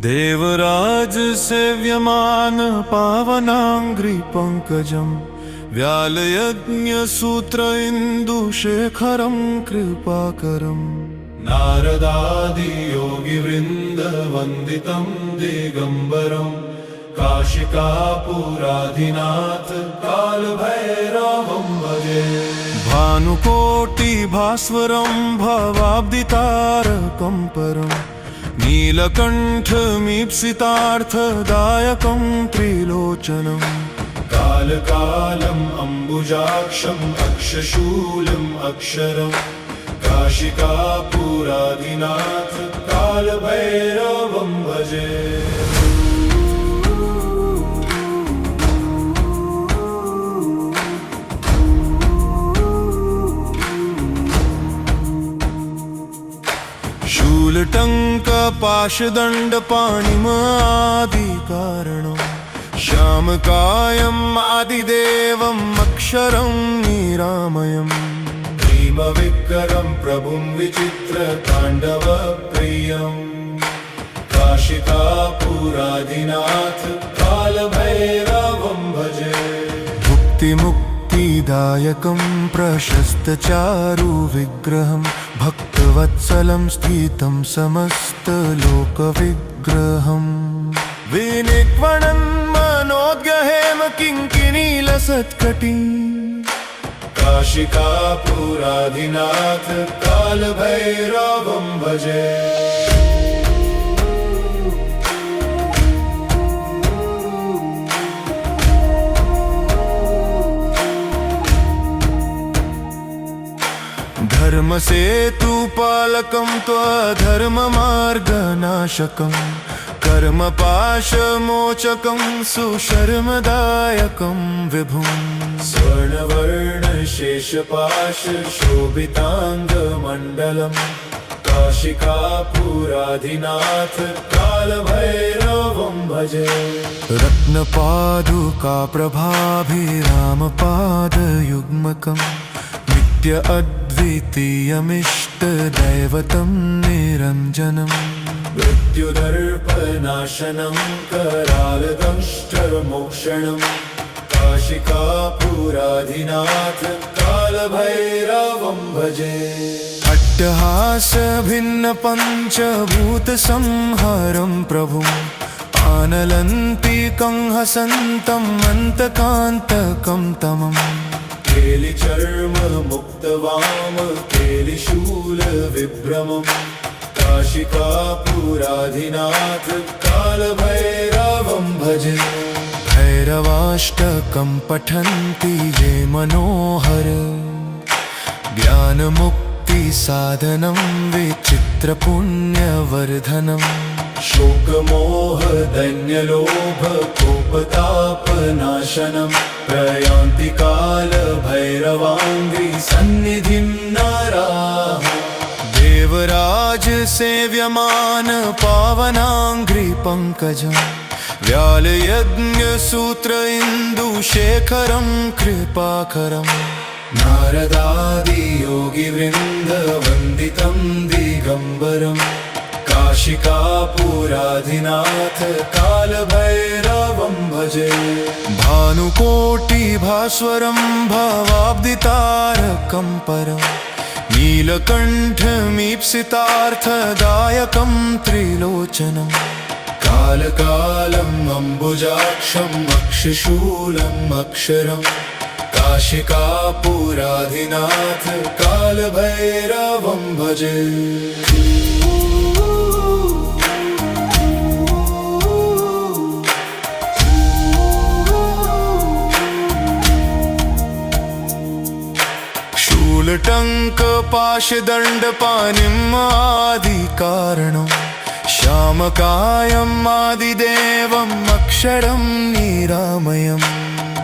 देवराज सेव्यमान पावनांग्रि पंकजं व्यालयज्ञ सूत्र इंदुशेखरं कृपाकरं नारदादि योगी वृंद वंदितं दिगंबरं काशिकापुराधिनाथ कालभैरवं भजे भानुकोटि भास्वरं भवाब्दितारकं परं नीलकण्ठमीप्सितार्थदायकं त्रिलोचनं कालकालम् अम्बुजाक्षम् अक्षशूलम् अक्षरं काशिकापुराधिनाथ कालभैरवं भजे शूलटङ्कपाशदण्डपाणिमादिकारणं श्यामकायम् आदिदेवम् अक्षरं निरामयम् भीमविक्रमं प्रभुं विचित्रताण्डवप्रियं काशिकापुराधिनाथ कालभैरवं भजे मुक्तिदायकं प्रशस्तचारुविग्रहं भक्तवत्सलं स्थितं समस्तलोकविग्रहं विनिक्वणन् मनोद्गहेम किङ्किणीलसत्कटिं काशिकापुराधिनाथ कालभैरवं भजे धर्मसेतुपालकं त्वधर्ममार्गनाशकं कर्मपाशमोचकं सुशर्मदायकं विभुं स्वर्णवर्णशेषपाशशोभिताङ्गमण्डलं काशिकापुराधिनाथ कालभैरवं भजे रत्नपादुकाप्रभाभिरामपादयुग्मकं अद्वितीयमिष्टदैवतं निरञ्जनं मृत्युदर्पनाशनं करालदंष्टमोक्षणं काशिकापुराधिनाथ कालभैरवं भजे अट्टहासभिन्नपञ्चभूतसंहारं प्रभुम् आनलन्तिकं हसन्तम् अन्तकान्तकं तमम् केलिचर्म मुक्तवाम केलिशूलविभ्रमं काशिकापुराधिनाथ कालभैरवं भजे भैरवाष्टकं पठन्ति ये मनोहर ज्ञानमुक्तिसाधनं विचित्रपुण्यवर्धनं शोकमोह दैन्यलोभ कोपतापनाशनं प्रयान्ति कालभैरवाङ्घ्रि सन्निधिं नराः देवराज सेव्यमान पावनाङ्घ्रि पंकजं व्यालयज्ञ सूत्र इंदुशेखरं कृपाकरं नारदादि योगी वृंद वंदितं दिगंबरं काशिकापुराधिनाथ कालभैरवं भजे भानुकोटि भास्वरं भवाब्दितारकं परं नीलकण्ठमीप्सितार्थदायकं त्रिलोचनं कालकालम् अम्बुजाक्षम् अक्षशूलम् अक्षरं काशिकापुराधिनाथ कालभैरवं भजे शूलटङ्कपाशदण्डपाणिम् आदिकारणं श्यामकायम् आदिदेवम् अक्षरं निरामयम्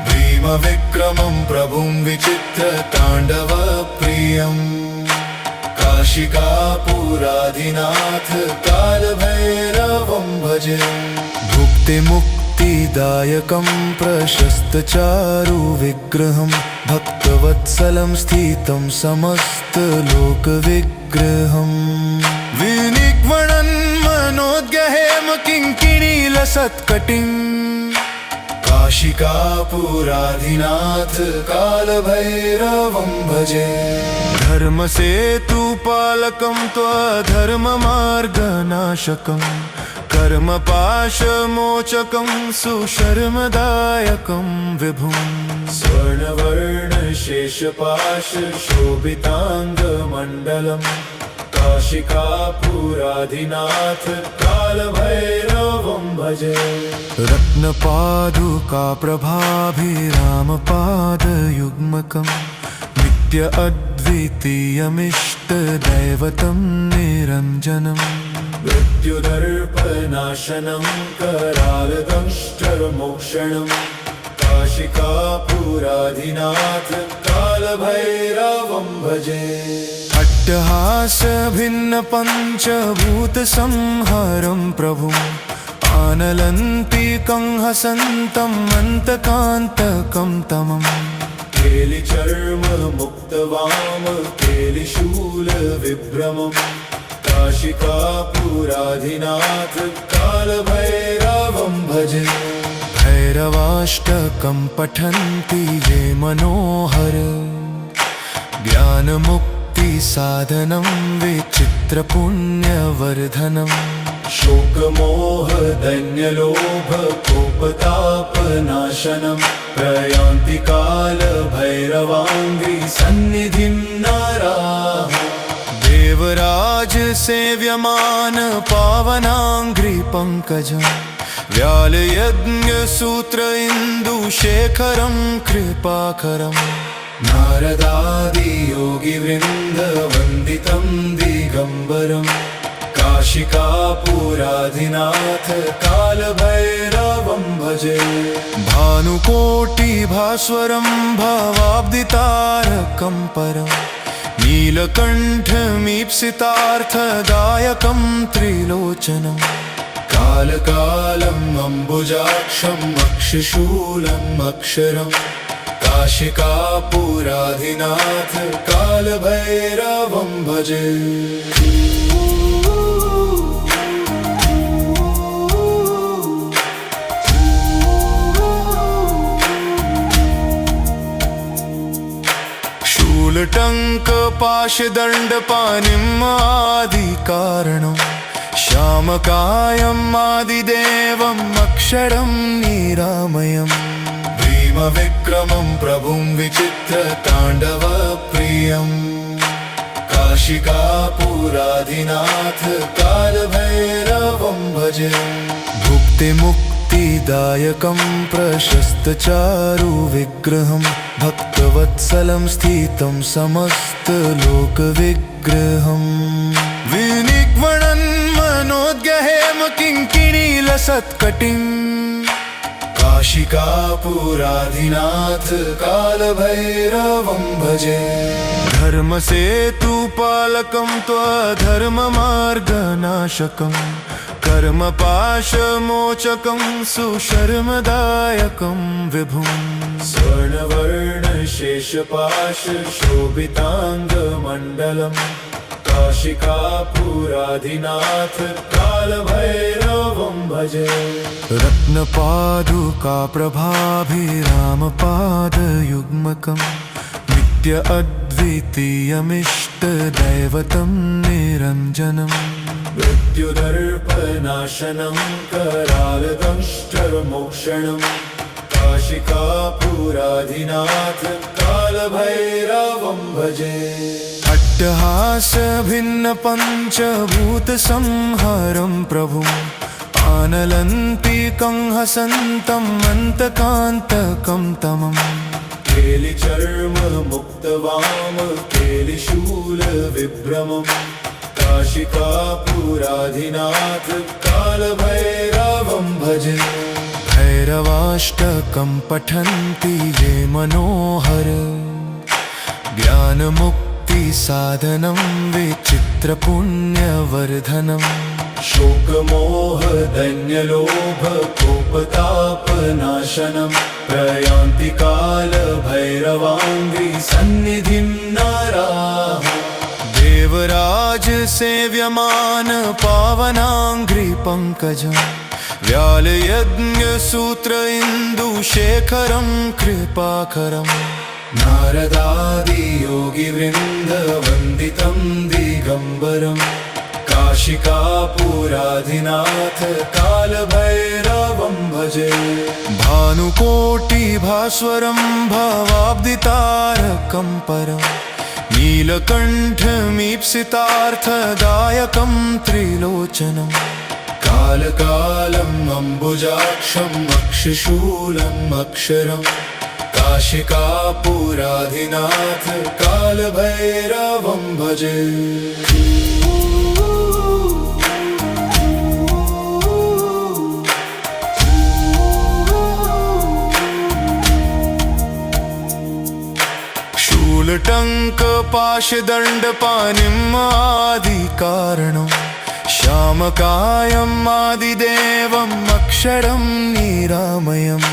भीमविक्रमं प्रभुं विचित्रताण्डवप्रियं काशिकापुराधिनाथ कालभैरवं भजे मुक्तिदायकं प्रशस्तचारुविग्रहं भक्तवत्सलं स्थितं समस्तलोकविग्रहं विनिक्वणन् मनोद्गहेम किङ्किणीलसत्कटिम् काशिकापुराधिनाथ कालभैरवं भजे धर्मसेतुपालकं त्वधर्ममार्गनाशकं कर्मपाशमोचकं सुशर्मदायकं विभुं स्वर्णवर्णशेषपाशशोभिताङ्गमण्डलम् काशिकापुराधिनाथ कालभैरवं भजे रत्नपादुकाप्रभाभिरामपादयुग्मकं नित्य अद्वितीयमिष्टदैवतं निरञ्जनं मृत्युदर्पनाशनं करालदंष्टमोक्षणं काशिकापुराधिनाथ कालभैरवं भजे अट्टहासभिन्नपञ्चभूतसंहारं प्रभुम् आनलन्तिकं हसन्तम् अन्तकान्तकं तमम् केलिचर्ममुक्तवाम केलिशूलविभ्रमम् काशिकापुराधिनाथ कालभैरवं भजे भैरवाष्टकं पठन्ति ये मनोहर ज्ञानमुक्तिसाधनं विचित्रपुण्यवर्धनम् शोकमोहदैन्यलोभकोपतापनाशनं प्रयान्ति कालभैरवाङ्घ्रिसन्निधिं नराः देवराजसेव्यमान पावनाङ्घ्रिपङ्कजं व्यालयज्ञसूत्र इन्दुशेखरं कृपाकरम् नारदादियोगिवृन्दवन्दितं दिगम्बरम् काशिकापुराधिनाथ कालभैरवं भजे भानुकोटिभास्वरं भवाब्दितारकं परं नीलकण्ठमीप्सितार्थदायकं त्रिलोचनं कालकालम् अम्बुजाक्षम् अक्षशूलम् अक्षरम् काशिकापुराधिनाथ कालभैरवं भजे शूलटङ्कपाशदण्डपाणिम् आदिकारणं श्यामकायम् आदिदेवम् अक्षरं निरामयम् भीमविक्रमं प्रभुं विचित्रताण्डवप्रियम् काशिकापुराधिनाथ कालभैरवं भजे भुक्तिमुक्तिदायकं प्रशस्तचारुविग्रहं भक्तवत्सलं स्थितं समस्तलोकविग्रहम् विनिग्वणन् मनोद्गहेम किङ्किणीलसत्कटिम् काशिकापुराधिनाथ कालभैरवं भजे धर्मसेतुपालकं त्वधर्ममार्गनाशकं कर्मपाशमोचकं सुशर्मदायकं विभुं स्वर्णवर्णशेषपाशशोभिताङ्गमण्डलम् काशिकापुराधिनाथ कालभैरवं भजे रत्नपादुकाप्रभाभिरामपादयुग्मकं नित्य अद्वितीयमिष्टदैवतं निरञ्जनं मृत्युदर्पनाशनं करालदंष्टमोक्षणं काशिकापुराधिनाथ कालभैरवं भजे अट्टहासभिन्नपञ्चभूतसंहारं प्रभुम् आनलन्तिकं हसन्तम् अन्तकान्तकं तमम् केलिचर्ममुक्तवाम केलिशूलविभ्रमम् काशिकापुराधिनाथ कालभैरवं भजे भैरवाष्टकं पठन्ति ये मनोहर ज्ञानमुक्तिसाधनं विचित्रपुण्यवर्धनम् शोकमोहदैन्यलोभकोपतापनाशनं प्रयान्ति कालभैरवाङ्घ्रिसन्निधिं नराः देवराज सेव्यमान पावनांघ्रि पंकजम् व्यालयज्ञ सूत्र इंदुशेखरं कृपाकरम् नारदादि योगी वृंद वंदितं दिगंबरम् काशिकापुराधिनाथ कालभैरवं भजे भानुकोटि भास्वरं भवाब्दितारकं परम् नीलकण्ठमीप्सितार्थदायकं त्रिलोचनम् कालकालम् अम्बुजाक्षम् अक्षिशूलम् अक्षरम् काशिकापुराधिनाथ कालभैरवं भजे शूलटङ्कपाशदण्डपाणिम् आदिकारणम् श्यामकायम् आदिदेवम् अक्षरम् निरामयम्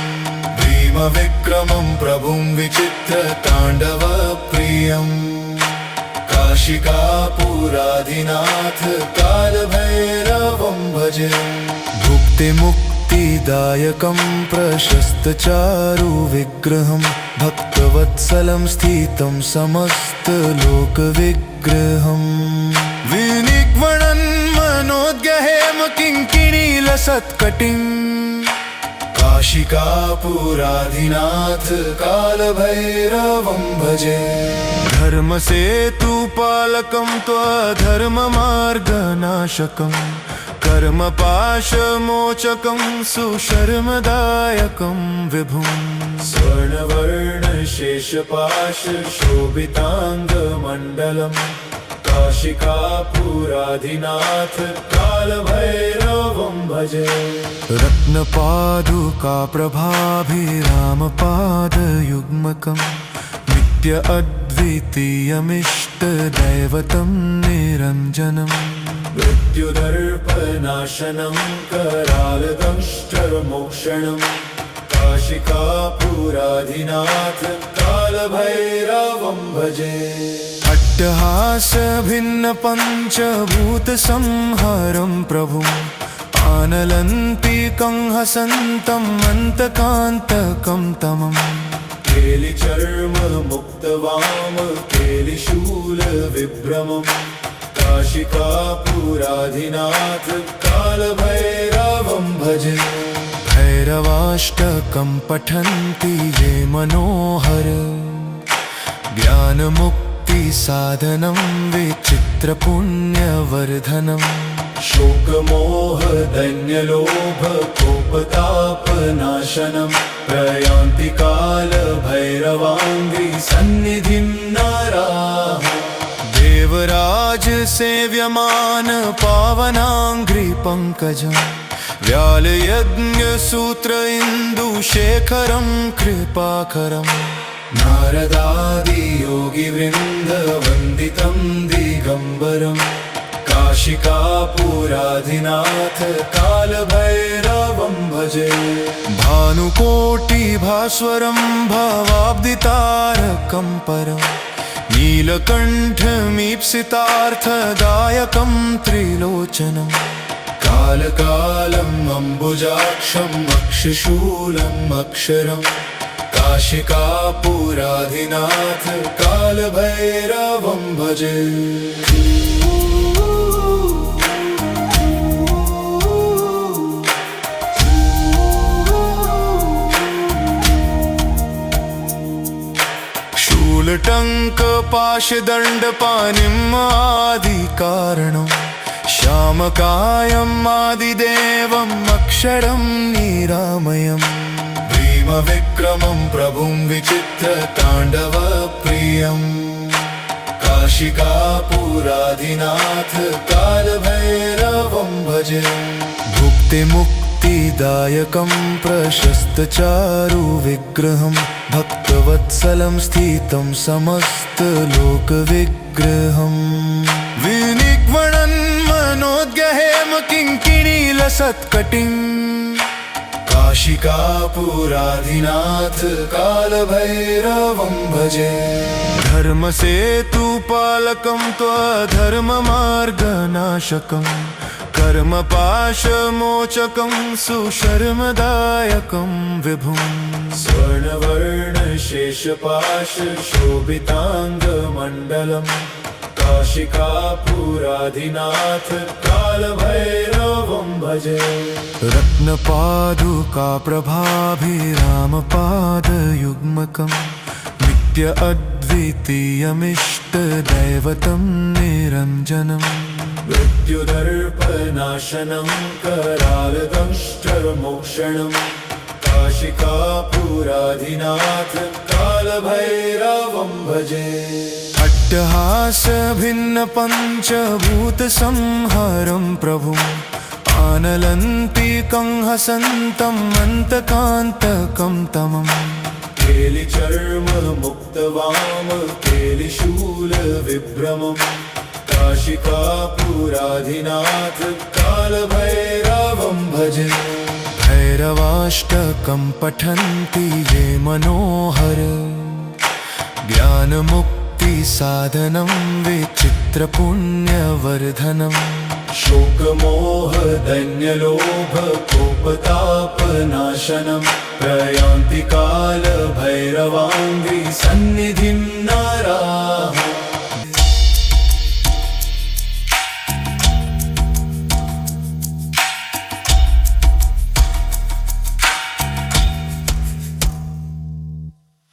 भीमविक्रमं प्रभुं विचित्रताण्डवप्रियम् काशिकापुराधिनाथ कालभैरवं भजे भुक्तिमुक्तिदायकं प्रशस्तचारुविग्रहं भक्तवत्सलं स्थितं समस्तलोकविग्रहम् विनिग्वणन् मनोद्गहेम किङ्किणीलसत्कटिम् काशिकापुराधिनाथ कालभैरवं भजे धर्मसेतुपालकं त्वधर्ममार्गनाशकं कर्मपाशमोचकं सुशर्मदायकं विभुं स्वर्णवर्णशेषपाशशोभिताङ्गमण्डलम् काशिकापुराधिनाथ कालभैरवं भजे रत्नपादुकाप्रभाभिरामपादयुग्मकं नित्य अद्वितीयमिष्टदैवतं निरञ्जनम् मृत्युदर्पनाशनं करालदंष्ट्रमोक्षणम् काशिकापुराधिनाथ कालभैरवं भजे अट्टहासभिन्नपञ्चभूतसंहारं प्रभुम् आनलन्तिकं हसन्तम् अन्तकान्तकं तमम् केलिचर्ममुक्तवाम केलिशूलविभ्रमम् काशिकापुराधिनाथ कालभैरवं भजे भैरवाष्टकं पठन्ति ये मनोहर ज्ञानमुक्तिसाधनं विचित्रपुण्यवर्धनम् शोकमोहदैन्यलोभकोपतापनाशनं प्रयान्ति कालभैरवाङ्घ्रि सन्निधिं नराः देवराज सेव्यमान पावनांघ्रि पंकजम् व्यालयज्ञ सूत्र इंदुशेखरं कृपाकरम् नारदादि योगी वृंद वंदितं दिगंबरम् काशिकापुराधिनाथ कालभैरवं भजे भानुकोटि भास्वरं भवाब्दितारकं परम् नीलकण्ठमीप्सितार्थदायकं त्रिलोचनम् कालकालम् अम्बुजाक्षम् अक्षिशूलम् अक्षरम् काशिकापुराधिनाथ कालभैरवं भजे शूलटङ्कपाशदण्डपाणिम् आदिकारणम् श्यामकायम् आदिदेवम् अक्षरं निरामयम् भीमविक्रमं प्रभुं विचित्रताण्डवप्रियम् काशिकापुराधिनाथ कालभैरवं भजे भुक्तिमुक्तिदायकं प्रशस्तचारुविग्रहं भक्तवत्सलं स्थितं समस्तलोकविग्रहम् विनिग्वणन् मनोद्गहेम किङ्किणीलसत्कटिम् काशिकापुराधिनाथ कालभैरवं भजे। धर्मसेतुपालकं त्वधर्ममार्गनाशकं कर्मपाशमोचकं सुशर्मदायकं विभुं। स्वर्णवर्णशेषपाशशोभिताङ्गमण्डलं काशिकापुराधिनाथ कालभैरवं भजे। रत्नपादुकाप्रभाभिरामपादयुग्मकं नित्य अद्वितीयमिष्टदैवतं निरञ्जनम्। मृत्युदर्पनाशनं करालदंष्टमोक्षणं काशिकापुराधिनाथ कालभैरवं भजे। अट्टहासभिन्नपञ्चभूतसंहारं प्रभुम् आनलन्तिकं हसन्तम् अन्तकान्तकं तमम्। केलिचर्ममुक्तवाम केलिशूलविभ्रमं काशिकापुराधिनाथ कालभैरवं भजे। भैरवाष्टकं पठन्ति ये मनोहर ज्ञानमुक्तिसाधनं विचित्रपुण्यवर्धनम्। शोकमोहदैन्यलोभकोपतापनाशनं प्रयान्ति कालभैरवाङ्घ्रि सन्निधिं नाराः।